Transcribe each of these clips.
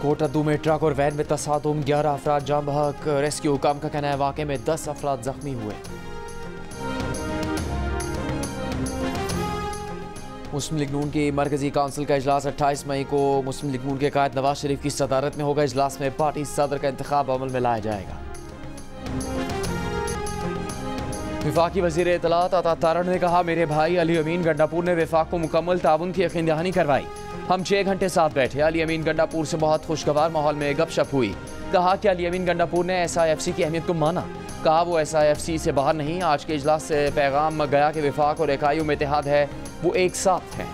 कोटद्दू में ट्रक और वैन में तसादुम 11 अफराद जाम बहक। रेस्क्यू हुकाम का कहना है वाक़े में 10 अफराद जख्मी हुए। मुस्लिम लीग नून की मरकजी काउंसिल का इजलास 28 मई को मुस्लिम लीग नून के कायद नवाज शरीफ की सदारत में होगा। इजलास में पार्टी सदर का इंतखाब अमल में लाया जाएगा। वफाकी वज़ीर इत्तलात अता तारण ने कहा, मेरे भाई अली अमीन गंडापुर ने वफाक को मुकम्मल ताउन की यकीन दहानी करवाई। हम 6 घंटे साथ बैठे। अली अमीन गंडापुर से बहुत खुशगवार माहौल में गपशप हुई। कहा कि अली अमीन गंडापुर ने SIFC की अहमियत को माना। कहा वो SIFC से बाहर नहीं। आज के इजलास से पैगाम गया कि वफाक और इकाइयों में इत्तेहाद है, वो एक साथ हैं।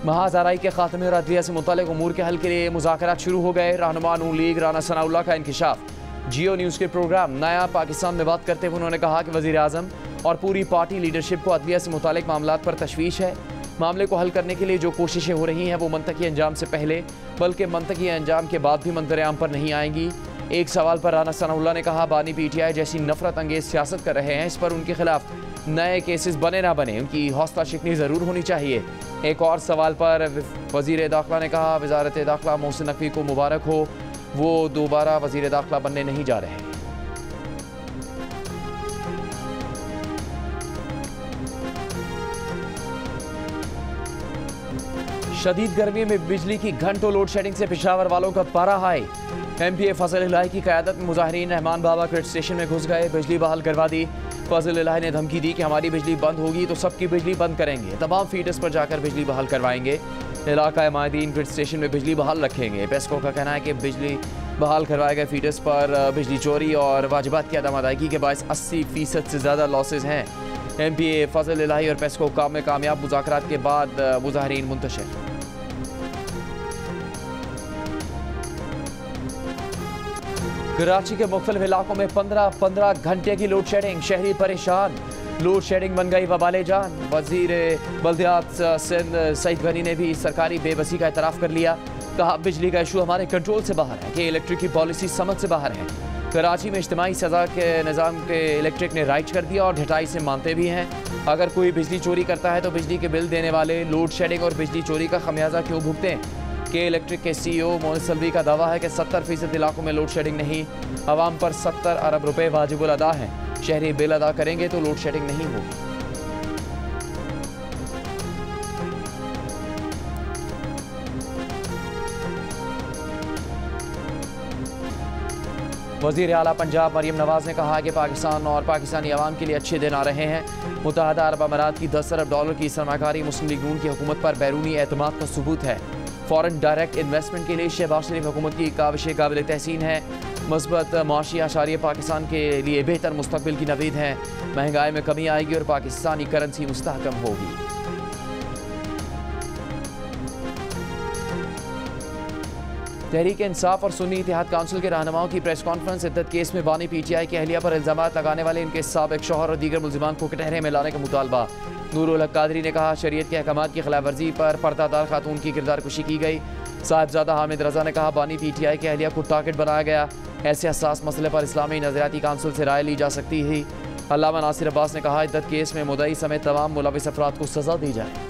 महाज़ाराई के खात्मे और अदलिया से मुताल्लिक़ उमूर के हल के लिए मुज़ाकरात शुरू हो गए। रहनुमा नून लीग राना सनाउल्लाह का इंकिशाफ। जियो न्यूज़ के प्रोग्राम नया पाकिस्तान में बात करते हुए उन्होंने कहा कि वज़ीर आज़म और पूरी पार्टी लीडरशिप को अदलिया से मुताल्लिक़ मामलात पर तशवीश है। मामले को हल करने के लिए जो कोशिशें हो रही हैं वो मंतकी अंजाम से पहले बल्कि मंतकी अंजाम के बाद भी मंजर-ए-आम पर नहीं आएंगी। एक सवाल पर राना सनाउल्लाह ने कहा, बानी PTI जैसी नफरत अंगेज सियासत कर रहे हैं, इस पर उनके खिलाफ नए केसेस बने ना बने, उनकी हौसला शिकनी ज़रूर होनी चाहिए। एक और सवाल पर वज़ीर दाखिला ने कहा, वज़ारत दाखिला मोहसिन नकवी को मुबारक हो, वो दोबारा वज़ीर दाखिला बनने नहीं जा रहे। शदीद गर्मी में बिजली की घंटों लोड शेडिंग से पेशावर वालों का पारा हाई। MPA फजल इलाही की क़यादत में मुजाहिरीन रहमान बाबा क्रिकेट स्टेशन में घुस गए। बिजली बहाल करवा दी। फजल इलाही ने धमकी दी कि हमारी बिजली बंद होगी तो सबकी बिजली बंद करेंगे। तमाम फीडर्स पर जाकर बिजली बहाल करवाएंगे। इलाका माहिदीन क्रिकेट स्टेशन में बिजली बहाल रखेंगे। पेस्को का कहना है कि बिजली बहाल करवाए गए फीडर्स पर बिजली चोरी और वाजिबात की अदम अदायगी के बायस 80% से ज़्यादा लॉसेज हैं। MPA फजल इलाही और पेस्को काम में कामयाब मुज़ाकरात के बाद मुजाहिरीन मुंतशिर। कराची के मुख्तलिफ इलाकों में 15 घंटे की लोड शेडिंग। शहरी परेशान। लोड शेडिंग बन गई वबाले जान। वजीर बल्दियात सिंध सईद गनी ने भी सरकारी बेबसी का एतराफ़ कर लिया। कहा, बिजली का इशू हमारे कंट्रोल से बाहर है कि इलेक्ट्रिक की पॉलिसी समझ से बाहर है। कराची में इज्तिमाई सज़ा के निज़ाम के इलेक्ट्रिक ने राइट कर दिया और ढटाई से मानते भी हैं। अगर कोई बिजली चोरी करता है तो बिजली के बिल देने वाले लोड शेडिंग और बिजली चोरी का खमियाजा क्यों भुगतें। के इलेक्ट्रिक के CEO मोहन सलवी का दावा है कि 70% इलाकों में लोड शेडिंग नहीं। आवाम पर 70 अरब रुपए वाजिबुल अदा हैं। शहरी बिल अदा करेंगे तो लोड शेडिंग नहीं होगी। वज़ीर आला पंजाब मरियम नवाज ने कहा कि पाकिस्तान और पाकिस्तानी अवाम के लिए अच्छे दिन आ रहे हैं। मुत्तहदा अरब अमारात की 10 अरब डॉलर की सरमाकारी मुस्लिम लीग नून की हुकूमत पर बैरूनी एतमाद का सबूत है। फॉरेन डायरेक्ट इन्वेस्टमेंट के लिए शहबाज शरीफ हुकूमत की काविशें काबिल तहसीन है। मस्बत माशी आशारिया पाकिस्तान के लिए बेहतर मुस्तकबिल की नवीद हैं। महंगाई में कमी आएगी और पाकिस्तानी करेंसी मुस्तहकम होगी। तहरीक इंसाफ और सुन्नी इत्तेहाद काउंसिल के रहनुमाओं की प्रेस कॉन्फ्रेंस। इद्दत केस में बानी PTI की अहलिया पर इल्जामात लगाने वाले इनके साबिक शौहर और दीगर मुल्जिमान को कटहरे में लाने का मुतालबा। नूरुल हक कादरी ने कहा, शरीयत के अहकामात की खिलाफ वर्जी पर पर्दादार खातून की किरदार कुशी की गई। साहिबजादा हामिद रजा ने कहा, बानी PTI की अहलिया को टारगेट बनाया गया। ऐसे हसास मसले पर इस्लामी नजरियाती काउंसिल से राय ली जा सकती है। अल्लामा नासिर अब्बास ने कहा, इद्दत केस में मुद्दई समेत तमाम मुलविस अफराद को सजा दी जाए।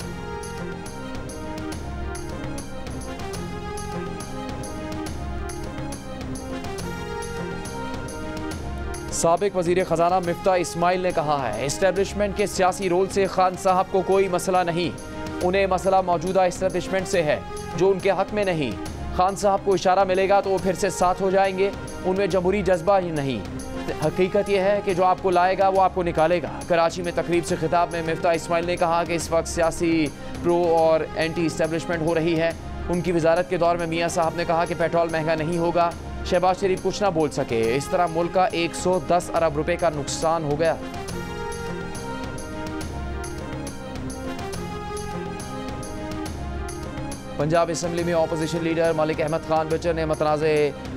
साबिक वज़ीर ख़जाना मिफ्ता इस्माइल ने कहा है, इस्टेब्लिशमेंट के सियासी रोल से खान साहब को कोई मसला नहीं। उन्हें मसला मौजूदा इस्टेब्लिशमेंट से है जो उनके हक में नहीं। खान साहब को इशारा मिलेगा तो वो फिर से साथ हो जाएंगे। उनमें जमहूरी जज्बा ही नहीं। हकीकत यह है कि जो आपको लाएगा वो आपको निकालेगा। कराची में तकरीब से खिताब में मिफ्ता इस्माइल ने कहा कि इस वक्त सियासी प्रो और एंटी इस्टेब्लिशमेंट हो रही है। उनकी वजारत के दौर में मियाँ साहब ने कहा कि पेट्रोल महंगा नहीं होगा। शहबाज शरीफ कुछ ना बोल सके। इस तरह मुल्क का 110 अरब रुपए का नुकसान हो गया। पंजाब असम्बली में अपोजिशन लीडर मलिक अहमद खान विचर ने मतनाज़े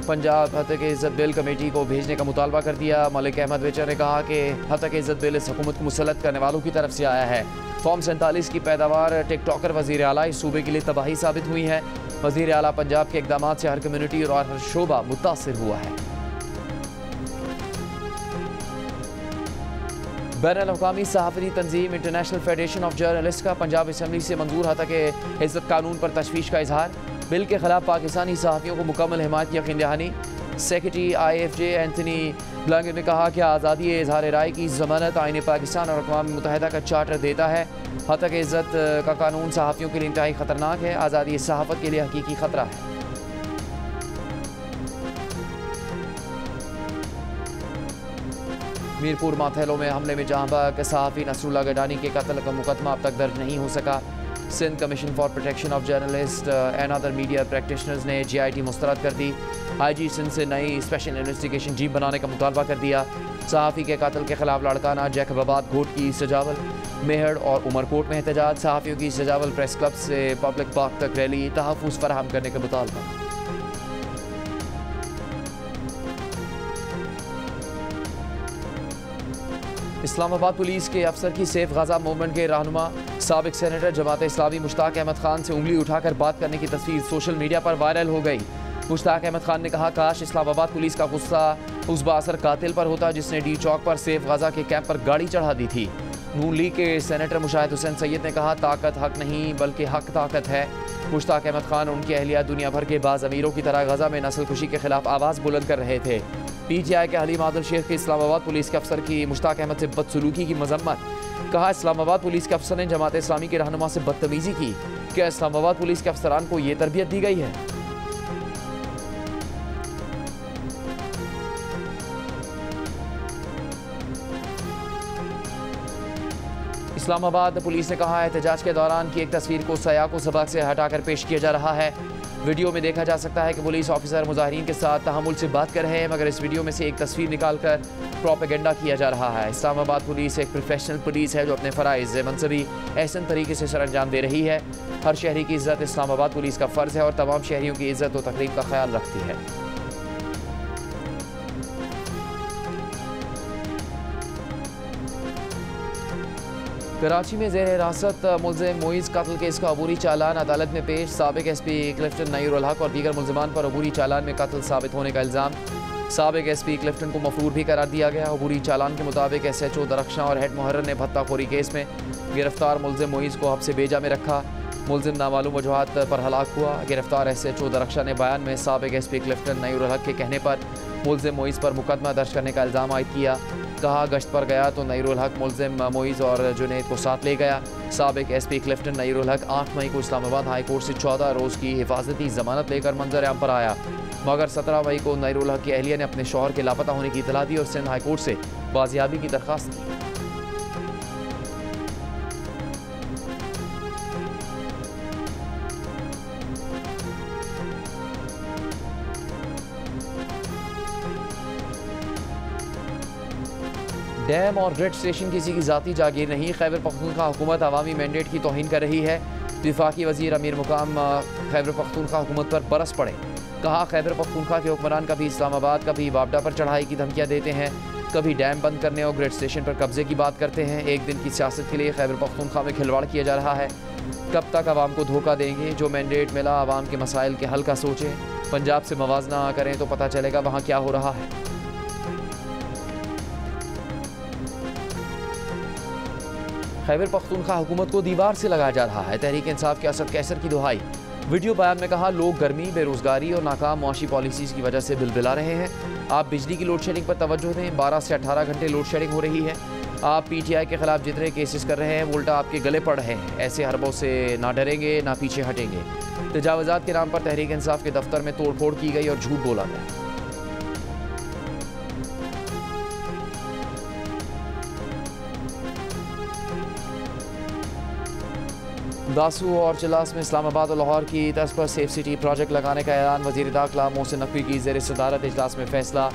पंजाब हतक इज़्ज़त बिल कमेटी को भेजने का मुतालबा कर दिया। मलिक अहमद विचर ने कहा कि हतक इज़्ज़त बिल इस हुकूमत को मुसल्लत करने वालों की तरफ से आया है। फॉर्म 47 की पैदावार टिकटॉकर वज़ीर आला इस सूबे के लिए तबाही साबित हुई है। वज़ीर आला पंजाब के इक़दामात से हर कम्यूनिटी और हर शोबा मुतासिर हुआ है। बैनुल-अक़वामी सहाफ़ती तंजीम इंटरनेशनल फेडरेशन ऑफ जर्नलिस्ट का पंजाब असम्बली से मंजूर हतक इज़्ज़त कानून पर तशवीश का इजहार। बिल के खिलाफ पाकिस्तानी सहाफ़ियों को मुकम्मल हिमायत की यकीन दहानी। सेक्रेटरी IFJ एंथनी ब्लैंकेट ने कहा कि आज़ादी इजहार राय की ज़मानत आईन पाकिस्तान और अक़वाम मुत्तहिदा का चार्टर देता है। हतक इज़्ज़त का कानून सहाफ़ियों के लिए इंतहाई ख़तरनाक है, आज़ादी सहाफ़त के लिए हकीकी ख़तरा है। मीरपुर माथेलो में हमले में जहां बहक सहाफ़ी नसरुल्लाह गडानी के कत्ल का मुकदमा अब तक दर्ज नहीं हो सका। Sindh commission for protection of journalist and other media practitioners ने JIT मुस्तरद कर दी। IG सिंध से नई स्पेशल इन्वेस्टिगेशन टीम बनाने का मुतालबा कर दिया। सहाफ़ी के कत्ल के खिलाफ लड़काना जैकबाबाद घोट की सजावल, मेहड़ और उमरकोट में एहतजाज। सहाफ़ियों की सजावल प्रेस क्लब से पब्लिक पार्क तक रैली, तहफ़्फ़ुज़ फराहम करने का मुतालबा। इस्लामाबाद पुलिस के अफसर की सेफ गज़ा मूवमेंट के रहनुमा साबिक सेनेटर जमात इस्लामी मुश्ताक अहमद खान से उंगली उठाकर बात करने की तस्वीर सोशल मीडिया पर वायरल हो गई। मुश्ताक अहमद खान ने कहा, काश इस्लामाबाद पुलिस का गुस्सा उस बाअसर कातिल पर होता जिसने D चौक पर सेफ गज़ा के कैंप पर गाड़ी चढ़ा दी थी। नून लीग के सेनेटर मुशाहिद हुसैन सैयद ने कहा, ताकत हक नहीं बल्कि हक ताकत है। मुश्ताक अहमद खान और उनकी अहलिया दुनिया भर के बाज़ अमीरों की तरह गज़ा में नस्ल कुशी के खिलाफ आवाज़ बुलंद कर रहे थे। PTI के हलीम आदिल शेख के इस्लामाबाद पुलिस के अफसर की मुश्ताक अहमद से बदसलूकी की मजम्मत। कहा, इस्लामाबाद पुलिस के अफसर ने जमात इस्लामी के रहनुमा से बदतमीजी की। क्या इस्लामाबाद पुलिस के अफसरान को ये तरबियत दी गई है? इस्लामाबाद पुलिस ने कहा, एहतजाज के दौरान की एक तस्वीर को सयाह को सबक से हटाकर पेश किया जा रहा है। वीडियो में देखा जा सकता है कि पुलिस ऑफिसर मुजाहिरीन के साथ तहम्मुल से बात कर रहे हैं, मगर इस वीडियो में से एक तस्वीर निकालकर प्रोपेगेंडा किया जा रहा है। इस्लामाबाद पुलिस एक प्रोफेशनल पुलिस है जो अपने फ़राइज़ मनसबी एहसन तरीके से सरअंजाम दे रही है। हर शहरी की इज़्ज़त इस्लामाबाद पुलिस का फ़र्ज़ है और तमाम शहरियों की इज़्ज़त व तकरीब का ख्याल रखती है। कराची में ज़ेर हिरासत मुल्ज़िम मोइज़ कत्ल केस का अबूरी चालान अदालत में पेश। साबिक SP क्लिफ्टन नईरुल हक और दीगर मुल्ज़िमान पर अबूरी चालान में कत्ल साबित होने का इल्ज़ाम। साबिक SP क्लिफ्टन को मफरूर भी करार दिया गया। अबूरी चालान के मुताबिक SHO दरख्शां और हेड मुहर्रर ने भत्ताखोरी केस में गिरफ्तार मुल्ज़िम मोइज़ को हब्स बेजा में रखा। मुल्ज़िम नामालूम वजूहात पर हलाक हुआ। गिरफ्तार SHO दरख्शां ने बयान में साबिक SP क्लिफ्टन नईरुल हक के कहने पर मुल्ज़िम मोइज़ पर मुकदमा दर्ज करने का इल्ज़ाम आयद किया। कहा, गश्त पर गया तो नईरुल हक मुल्ज़िम मोइज़ और जुनैद को साथ ले गया। साबिक SP क्लिफ्टन नईरुल हक 8 मई को इस्लामाबाद हाई कोर्ट से 14 रोज़ की हिफाजती ज़मानत लेकर मंजर आम पर आया, मगर 17 मई को नईरुल हक की अहलिया ने अपने शौहर के लापता होने की इतला दी और सिंध हाई कोर्ट से बाजियाबी की दरख्वास्त की। डैम और ग्रिड स्टेशन किसी की ज़ाती जागीर नहीं। खैबर पख्तूनख्वा हुकूमत अवामी मैंडेट की तौहीन कर रही है। वफाकी वज़ीर अमीर मुकाम खैबर पख्तूनख्वा हुकूमत पर बरस पड़े। कहा, खैबर पख्तूनख्वा के हुक्मरान कभी इस्लामाबाद कभी वापडा पर चढ़ाई की धमकियाँ देते हैं, कभी डैम बंद करने और ग्रिड स्टेशन पर कब्जे की बात करते हैं। एक दिन की सियासत के लिए खैबर पख्तूनख्वा में खिलवाड़ किया जा रहा है। कब तक आवाम को धोखा देंगे? जो मैंडेट मिला आवाम के मसाइल के हल का सोचें। पंजाब से मवाजना करें तो पता चलेगा वहाँ क्या हो रहा है। खैबर पख्तूनख्वा हुकूमत को दीवार से लगाया जा रहा है। तहरीक इंसाफ के असद कैसर की दुहाई। वीडियो बयान में कहा, लोग गर्मी, बेरोजगारी और नाकाम मुआशी पॉलिसीज़ की वजह से बिलबिला रहे हैं। आप बिजली की लोड शेडिंग पर तवज्जो दें। 12 से 18 घंटे लोड शेडिंग हो रही है। आप PTI के खिलाफ जितने केसेस कर रहे हैं वो उल्टा आपके गले पड़ रहे हैं। ऐसे हरबों से ना डरेंगे ना पीछे हटेंगे। तजावुज़ात के नाम पर तहरीक इंसाफ के दफ्तर में तोड़ फोड़ की गई और झूठ बोला गया। दासू और चिलास में इस्लामाबाद और लाहौर की तर्ज पर सेफ सिटी प्रोजेक्ट लगाने का ऐलान। वज़ीर दाखिला मोहसिन नकवी की ज़ेर सदारत इजलास में फैसला।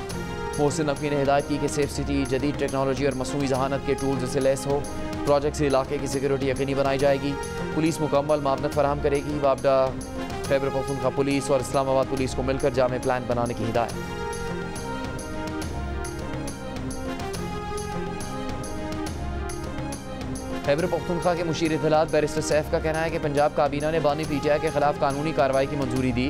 मोहसिन नकवी ने हिदायत की कि सेफ सिटी जदीद टेक्नोलॉजी और मसनूई जहानत के टूल्स से लैस हो। प्रोजेक्ट से इलाके की सिक्योरिटी यकीनी बनाई जाएगी। पुलिस मुकम्मल मामनत फराहम करेगी। वापडा, खैबर पख्तूनख्वा पुलिस और इस्लामाबाद पुलिस को मिलकर जामे प्लान बनाने की हिदायत। खैबर पख्तूनख्वा के मुशीर इत्तलात बैरिस्टर सैफ का कहना है कि पंजाब काबीना ने बानी PTI के खिलाफ कानूनी कार्रवाई की मंजूरी दी।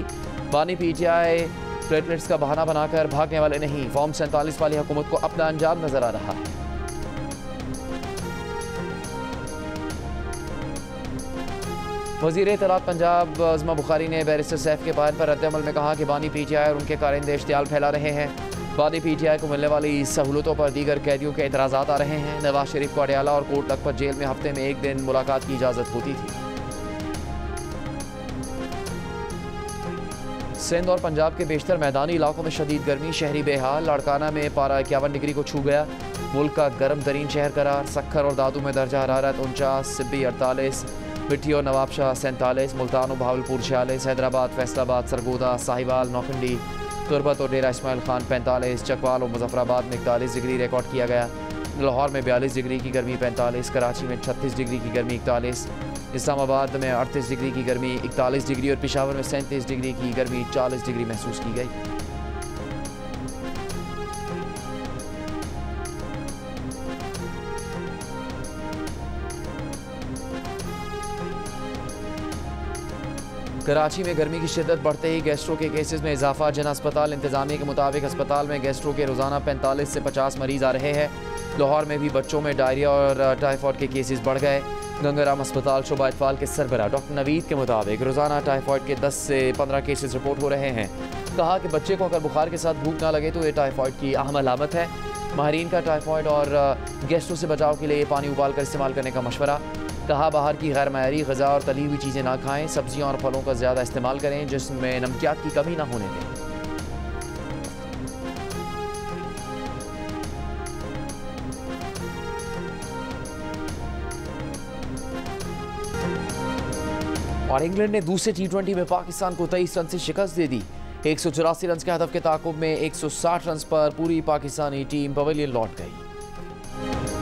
बानी PTI प्लेटलेट्स का बहाना बनाकर भागने वाले नहीं। फॉर्म 47 वाली हुकूमत को अपना अंजाम नजर आ रहा है। वज़ीर इत्तलात पंजाब अज़मा बुखारी ने बैरिस्टर सैफ के बयान पर रद्दअमल में कहा कि बानी PTI और उनके कारिंदे इश्तियाल फैला रहे हैं। बानी PTI को मिलने वाली सहूलतों पर दीगर कैदियों के एतराज़ात आ रहे हैं। नवाज शरीफ को अडयाला और कोट लखपत जेल में हफ्ते में एक दिन मुलाकात की इजाज़त होती थी। सिंध और पंजाब के बेशतर मैदानी इलाकों में शदीद गर्मी, शहरी बेहाल। लाड़काना में पारा 51 डिग्री को छू गया। मुल्क का गर्म तरीन शहर करार। सक्खर और दादू में दर्जा हरारत 49, सिब्बी 48, मिट्टी और नवाबशाह 47, मुल्तान और भावलपुर 46, हैदराबाद, फैसलाबाद, सरगोदा, साहिवाल, नौखंडी, तुरबत और डेरा इस्माइल खान 45, चकवाल और मुजफ्फराबाद में 41 डिग्री रिकॉर्ड किया गया। लाहौर में 42 डिग्री की गर्मी 45, कराची में 36 डिग्री की गर्मी 41, इस्लामाबाद में 38 डिग्री की गर्मी 41 डिग्री और पेशावर में 37 डिग्री की गर्मी 40 डिग्री महसूस की गई। कराची में गर्मी की शिद्दत बढ़ते ही गैस्ट्रो के केसेस में इजाफा। जन अस्पताल इंतजामिया के मुताबिक अस्पताल में गैस्ट्रो के रोज़ाना 45 से 50 मरीज आ रहे हैं। लाहौर में भी बच्चों में डायरिया और टाइफाइड के केसेस बढ़ गए। गंगाराम अस्पताल शोबा इतफाल के सरबरा डॉक्टर नवीद के मुताबिक रोज़ाना टाइफाइड के 10 से 15 केसेस रिपोर्ट हो रहे हैं। कहा कि बच्चे को अगर बुखार के साथ भूख ना लगे तो ये टाइफाइड की अहम अलामत है। माहिरीन का टाइफाइड और गैस्ट्रो से बचाव के लिए पानी उबाल कर इस्तेमाल करने का मशवरा। कहा बाहर की गैर मयारी ग़िज़ा और तली हुई चीज़ें ना खाएं। सब्जियां और फलों का ज़्यादा इस्तेमाल करें जिसमें नमकियात की कमी ना होने दें। और इंग्लैंड ने दूसरे T20 में पाकिस्तान को 23 रन से शिकस्त दे दी। 184 रन के हदफ के ताक़ुब में 160 रन पर पूरी पाकिस्तानी टीम पवेलियन लौट गई।